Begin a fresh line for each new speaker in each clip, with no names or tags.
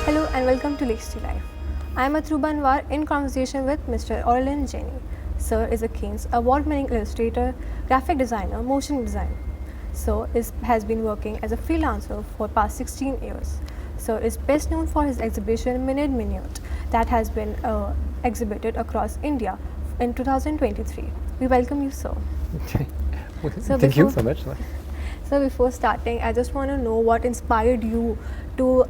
Hello and welcome to Kshitij. I am Atruba Anwar in conversation with Mr. Aurelien Jeanney. Sir is a King's award-winning illustrator, graphic designer, motion designer. Sir has been working as a freelancer for past 16 years. Sir is best known for his exhibition Minute that has been exhibited across India in 2023. We welcome you, sir.
Thank you so much.
So before starting, I just want to know what inspired you to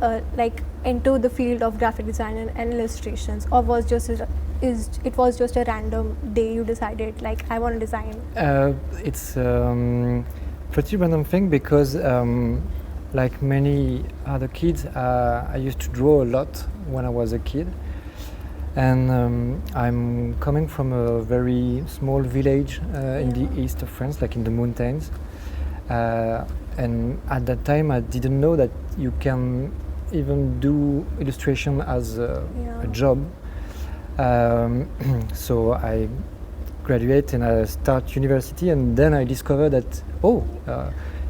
into the field of graphic design and illustrations, or was just it was just a random day you decided like I want to design?
It's pretty random thing because like many other kids, I used to draw a lot when I was a kid, and I'm coming from a very small village in the east of France, like in the mountains. And at that time I didn't know that you can even do illustration as a job. So I graduate and I start university, and then I discovered that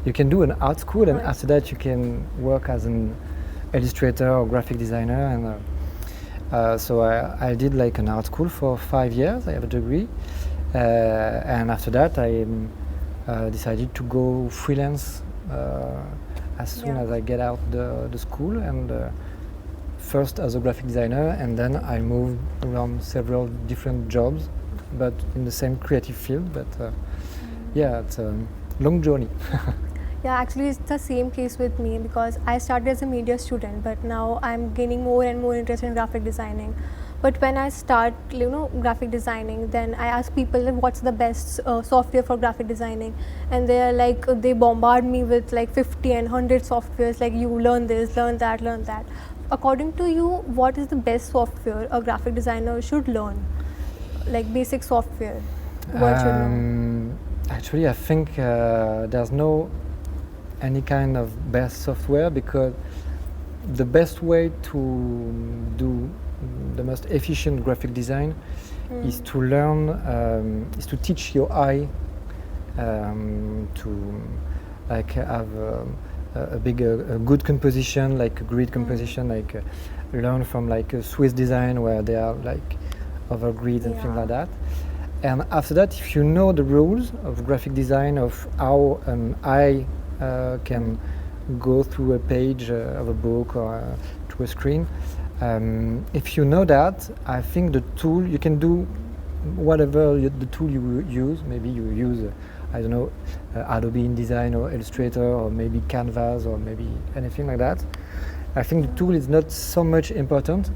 you can do an art school, and after that you can work as an illustrator or graphic designer. And so I did like an art school for 5 years. I have a degree, and after that I decided to go freelance as soon as I get out the school, and first as a graphic designer, and then I moved around several different jobs, but in the same creative field. But yeah, it's a long journey.
Yeah, actually it's the same case with me, because I started as a media student, but now I'm gaining more and more interest in graphic designing. But when I start, graphic designing, then I ask people what's the best software for graphic designing, and they're like, they bombard me with like 50 and 100 softwares, like you learn this, learn that, learn that. According to you, what is the best software a graphic designer should learn? Like basic software, what should learn?
Actually, I think there's no any kind of best software, because the best way to do the most efficient graphic design is to learn, is to teach your eye to like have a good composition, like a grid composition, like learn from like a Swiss design where they are like over grids and things like that. And after that, if you know the rules of graphic design, of how an eye can go through a page of a book or to a screen, if you know that, I think the tool, you can do whatever the tool you use. Maybe you use, I don't know, Adobe InDesign or Illustrator, or maybe Canvas, or maybe anything like that. I think the tool is not so much important.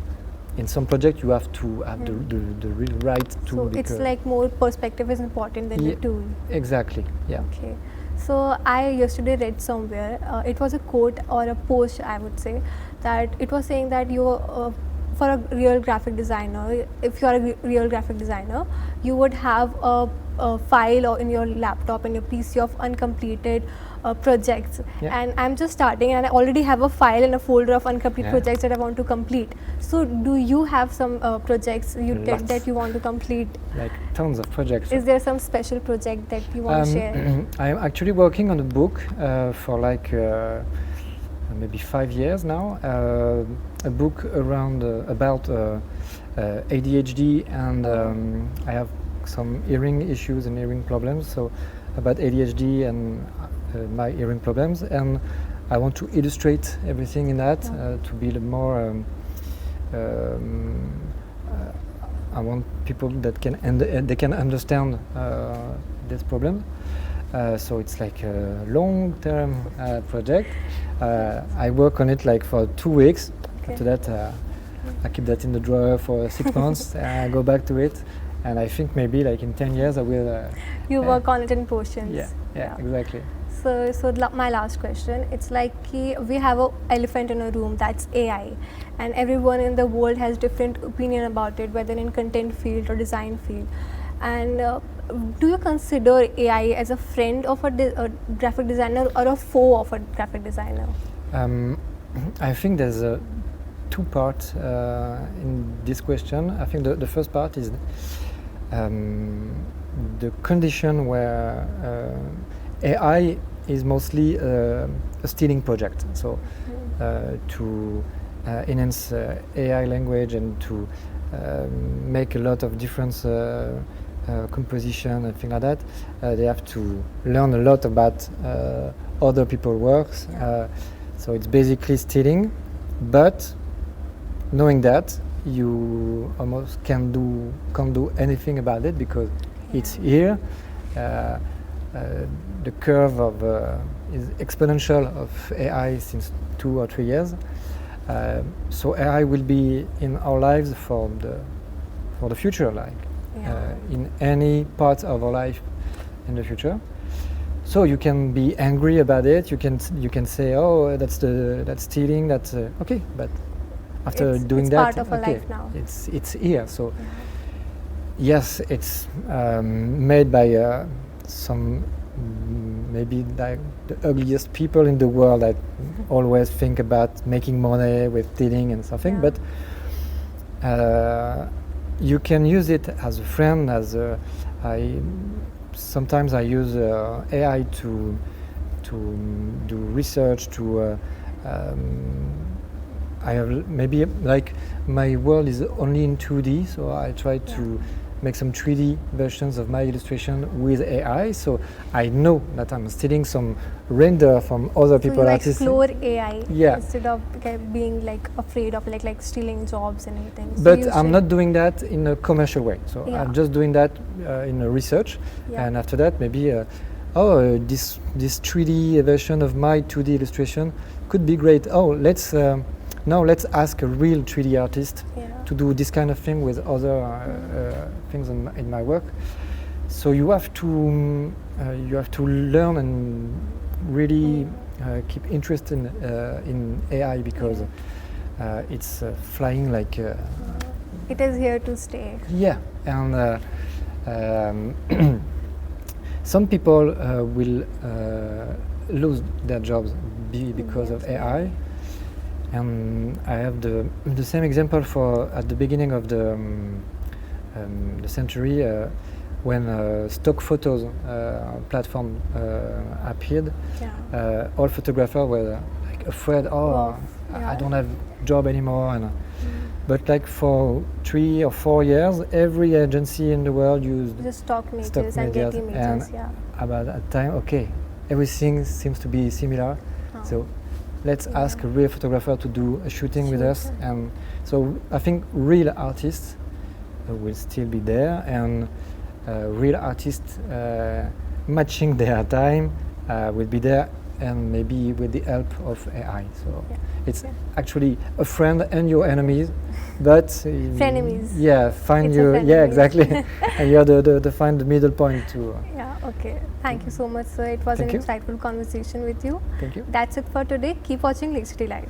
In some project you have to have the real right tool.
So it's like more perspective is important than the tool.
Exactly, yeah.
Okay. So I yesterday read somewhere, it was a quote or a post, I would say, that it was saying that you, for a real graphic designer, if you are a real graphic designer, you would have a file or in your laptop and your PC of uncompleted projects. And I'm just starting, and I already have a file and a folder of uncompleted projects that I want to complete. So do you have some projects that you want to complete?
Like tons of projects.
Is there some special project that you want to share?
I'm actually working on a book for like maybe 5 years now. A book around about ADHD, and I have some hearing issues and hearing problems. So about ADHD and my hearing problems, and I want to illustrate everything in that to be more. I want people that they can understand this problem. So it's like a long-term project. I work on it like for 2 weeks. After that, I keep that in the drawer for 6 months, and I go back to it. And I think maybe like in 10 years I will.
You work on it in portions.
Yeah, exactly.
So my last question, it's like we have an elephant in a room, that's AI, and everyone in the world has different opinion about it, whether in content field or design field. And do you consider AI as a friend of a graphic designer or a foe of a graphic designer?
I think there's two parts in this question. I think the first part is the condition where AI is mostly a stealing project. So to enhance AI language and to make a lot of different composition and things like that, they have to learn a lot about other people's works. So it's basically stealing, but knowing that, you almost can't do anything about it because it's here. The curve of is exponential of AI since 2 or 3 years. So AI will be in our lives for the future, like in any part of our life in the future. So you can be angry about it. You can say, "Oh, that's stealing." That's okay, but after doing that,
part of our life now.
It's here. So yes, it's made by some maybe like the ugliest people in the world that always think about making money with stealing and something. But you can use it as a friend. Sometimes I use AI to do research. I have maybe like my world is only in 2D, so I try to make some 3D versions of my illustration with AI. So I know that I'm stealing some render from other people.
You
artists.
explore AI instead of being like afraid of like stealing jobs and everything. So
but I'm not doing that in a commercial way. So I'm just doing that in a research, and after that maybe this 3D version of my 2D illustration could be great. Now let's ask a real 3D artist to do this kind of thing with other things in my work. So you have to learn and really keep interest in AI because it's flying like.
It is here to stay.
Yeah, and some people will lose their jobs because of AI. And I have the same example for at the beginning of the century when stock photos platform appeared. All photographers were like afraid. I don't have job anymore. And but like for 3 or 4 years, every agency in the world used
just stock images and get images.
And about that time, everything seems to be similar. So let's ask a real photographer to do a shooting with us. And so I think real artists will still be there, and real artists matching their time will be there, and maybe with the help of AI. So it's actually a friend and your enemies, but
frenemies.
Yeah, find your exactly, and you have to find the middle point too.
Okay. Thank you so much, sir. It was an insightful conversation with you.
Thank you.
That's it for today. Keep watching Electricity Live.